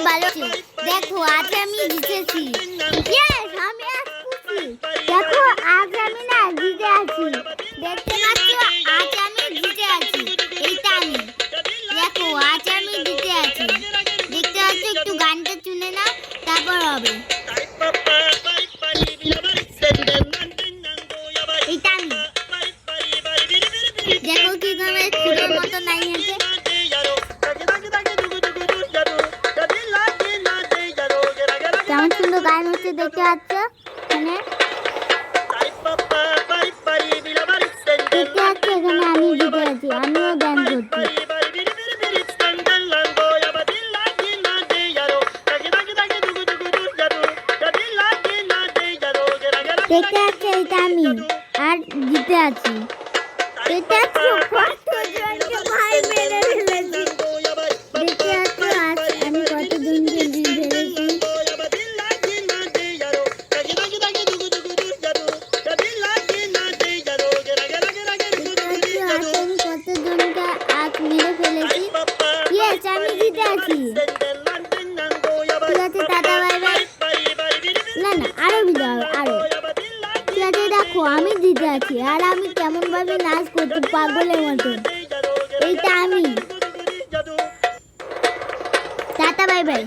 ভালো ছিল। দেখো আজ আমি জিতেছি। ইয়েস, আমি আজ খুশি। দেখো আজ আমি না জিতে আছি। দেখতে পাচ্ছ আজ আমি জিতে আছি। এইটা আমি। দেখো আজ আমি জিতে আছি। দেখতে পাচ্ছ, একটু গানটা শুনে নাও, তারপর হবে। এইটা আমি। দেখো কি করে খুদের মতো নাই আছে। কেমন সুন্দর গান হচ্ছে দেখতে পাচ্ছ। এখানে দেখতে পাচ্ছ, এখানে আমি জিতে আছি। আমিও গান করছি। দেখতে পাচ্ছ, এইটা আমি আর জিতে আছি। দেখতে পাচ্ছ কতজনকে ভাই মেরে ফেলেছি। দেখতে পাচ্ছ আজ আমি কতজনকে ফেলেছি। আজ মেরে ফেলেছি। ইয়েস, আমি জিতে আছি। ঠিক আছে, টাটা, বাই বাই। না না, আরো ভিডিও হবে, আরো। ঠিক আছে, দেখো আমি জিতে আছি আর আমি কেমন ভাবে নাচ করছি পাগলের মতন। এইটা আমি। Tata, bye bye.